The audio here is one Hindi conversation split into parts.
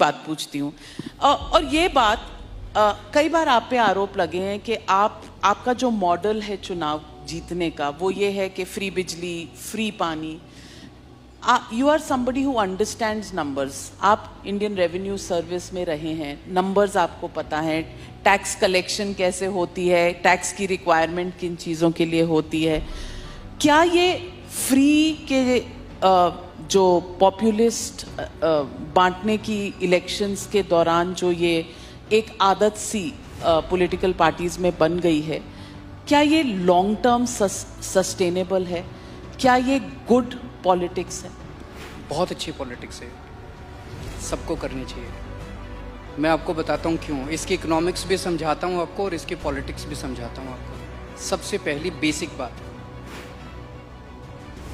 बात पूछती हूँ और ये बात कई बार आप पे आरोप लगे हैं कि आपका जो मॉडल है चुनाव जीतने का वो ये है कि फ्री बिजली, फ्री पानी। You are somebody who understands numbers. आप इंडियन रेवेन्यू सर्विस में रहे हैं, नंबर्स आपको पता है, टैक्स कलेक्शन कैसे होती है, टैक्स की रिक्वायरमेंट किन चीज़ों के लिए होती है। क्या ये फ्री के जो पॉपुलिस्ट बांटने की इलेक्शंस के दौरान जो ये एक आदत सी पॉलिटिकल पार्टीज में बन गई है, क्या ये लॉन्ग टर्म सस्टेनेबल है? क्या ये गुड पॉलिटिक्स है? बहुत अच्छी पॉलिटिक्स है, सबको करनी चाहिए। मैं आपको बताता हूँ क्यों। इसकी इकोनॉमिक्स भी समझाता हूँ आपको और इसकी पॉलिटिक्स भी समझाता हूँ आपको। सबसे पहली बेसिक बात,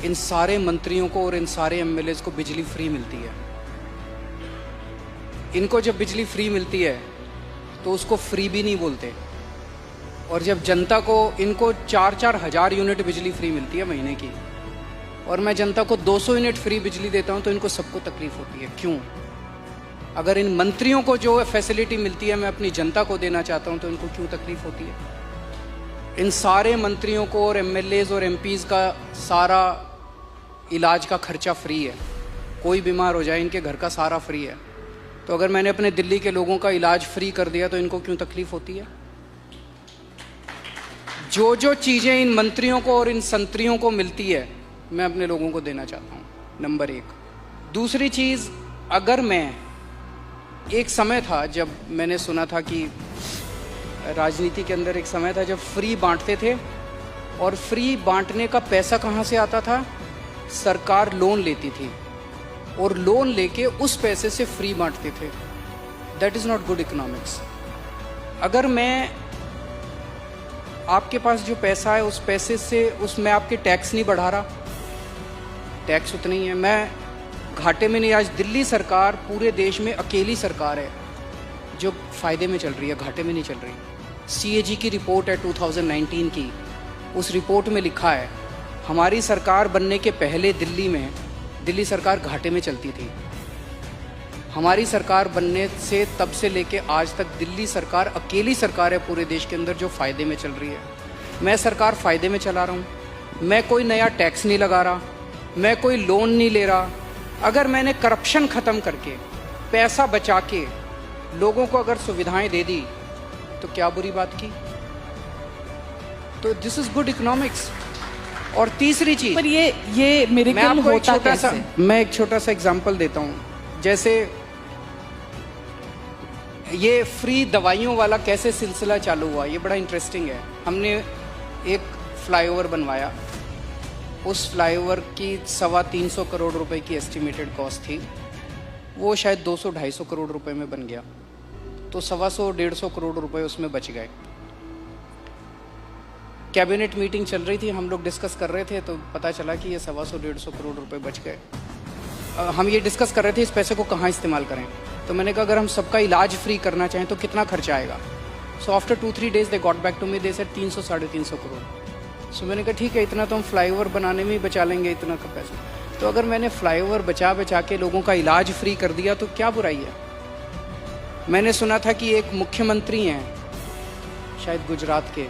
इन सारे मंत्रियों को और इन सारे एमएलएज को बिजली फ्री मिलती है। इनको जब बिजली फ्री मिलती है तो उसको फ्री भी नहीं बोलते, और जब जनता को, इनको 4-4 हज़ार यूनिट बिजली फ्री मिलती है महीने की, और मैं जनता को 200 यूनिट फ्री बिजली देता हूं, तो इनको सबको तकलीफ होती है। क्यों? अगर इन मंत्रियों को जो फैसिलिटी मिलती है मैं अपनी जनता को देना चाहता हूं, तो इनको क्यों तकलीफ होती है? इन सारे मंत्रियों को और एमएलएज और एमपीज का सारा इलाज का खर्चा फ्री है। कोई बीमार हो जाए इनके घर का सारा फ्री है। तो अगर मैंने अपने दिल्ली के लोगों का इलाज फ्री कर दिया तो इनको क्यों तकलीफ होती है? जो जो चीज़ें इन मंत्रियों को और इन संतरियों को मिलती है मैं अपने लोगों को देना चाहता हूँ, नंबर 1। दूसरी चीज़, अगर मैं, एक समय था जब मैंने सुना था कि राजनीति के अंदर एक समय था जब फ्री बांटते थे, और फ्री बांटने का पैसा कहाँ से आता था? सरकार लोन लेती थी और लोन लेके उस पैसे से फ्री बांटते थे। That is not good economics. अगर मैं, आपके पास जो पैसा है उस पैसे से, उसमें आपके टैक्स नहीं बढ़ा रहा, टैक्स उतना ही है, मैं घाटे में नहीं। आज दिल्ली सरकार पूरे देश में अकेली सरकार है जो फ़ायदे में चल रही है, घाटे में नहीं चल रही। CAG की रिपोर्ट है 2019 की, उस रिपोर्ट में लिखा है हमारी सरकार बनने के पहले दिल्ली सरकार घाटे में चलती थी। हमारी सरकार बनने से तब से लेके आज तक दिल्ली सरकार अकेली सरकार है पूरे देश के अंदर जो फ़ायदे में चल रही है। मैं सरकार फ़ायदे में चला रहा हूँ, मैं कोई नया टैक्स नहीं लगा रहा, मैं कोई लोन नहीं ले रहा। अगर मैंने करप्शन ख़त्म करके, पैसा बचा के लोगों को अगर सुविधाएं दे दी तो क्या बुरी बात की? तो दिस इज़ गुड इकोनॉमिक्स। और तीसरी चीज़, पर ये मिरेकल होता कैसे? मैं एक छोटा सा एग्जाम्पल देता हूँ। जैसे ये फ्री दवाइयों वाला कैसे सिलसिला चालू हुआ, ये बड़ा इंटरेस्टिंग है। हमने एक फ्लाईओवर बनवाया, उस फ्लाईओवर की 325 करोड़ रुपए की एस्टिमेटेड कॉस्ट थी, वो शायद 200-250 करोड़ रुपए में बन गया, तो 125 करोड़ रुपए उसमें बच गए। कैबिनेट मीटिंग चल रही थी, हम लोग डिस्कस कर रहे थे, तो पता चला कि ये 125 करोड़ रुपए बच गए। हम ये डिस्कस कर रहे थे इस पैसे को कहाँ इस्तेमाल करें। तो मैंने कहा अगर हम सबका इलाज फ्री करना चाहें तो कितना खर्चा आएगा? So after 2-3 days they got back to me, they said 300-350 crore. So मैंने कहा ठीक है, इतना तो हम फ्लाईओवर बनाने में ही बचा लेंगे, इतना का पैसा। तो अगर मैंने फ्लाईओवर बचा के लोगों का इलाज फ्री कर दिया तो क्या बुराई है? मैंने सुना था कि एक मुख्यमंत्री हैं शायद गुजरात के,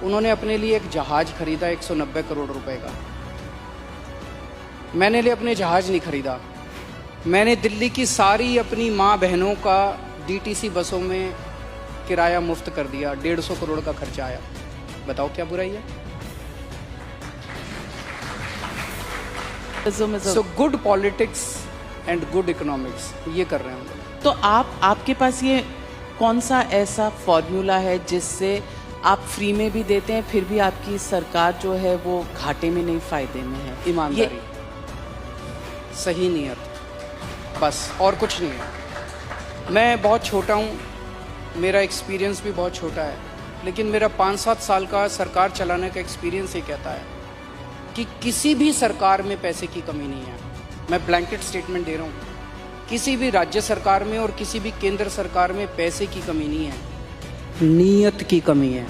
उन्होंने अपने लिए एक जहाज खरीदा 190 करोड़ रुपए का। मैंने लिए अपने जहाज नहीं खरीदा, मैंने दिल्ली की सारी अपनी माँ बहनों का DTC बसों में किराया मुफ्त कर दिया, 150 करोड़ का खर्चा आया। बताओ क्या बुराई है? So good politics and good economics, ये कर रहे हैं हम लोग। तो आपके पास ये कौन सा ऐसा फॉर्मूला है जिससे आप फ्री में भी देते हैं फिर भी आपकी सरकार जो है वो घाटे में नहीं, फायदे में है? ईमानदारी, सही नीयत, बस और कुछ नहीं है। मैं बहुत छोटा हूँ, मेरा एक्सपीरियंस भी बहुत छोटा है, लेकिन मेरा 5-7 साल का सरकार चलाने का एक्सपीरियंस ये कहता है कि किसी भी सरकार में पैसे की कमी नहीं है। मैं ब्लैंकेट स्टेटमेंट दे रहा हूँ, किसी भी राज्य सरकार में और किसी भी केंद्र सरकार में पैसे की कमी नहीं है, नीयत की कमी है।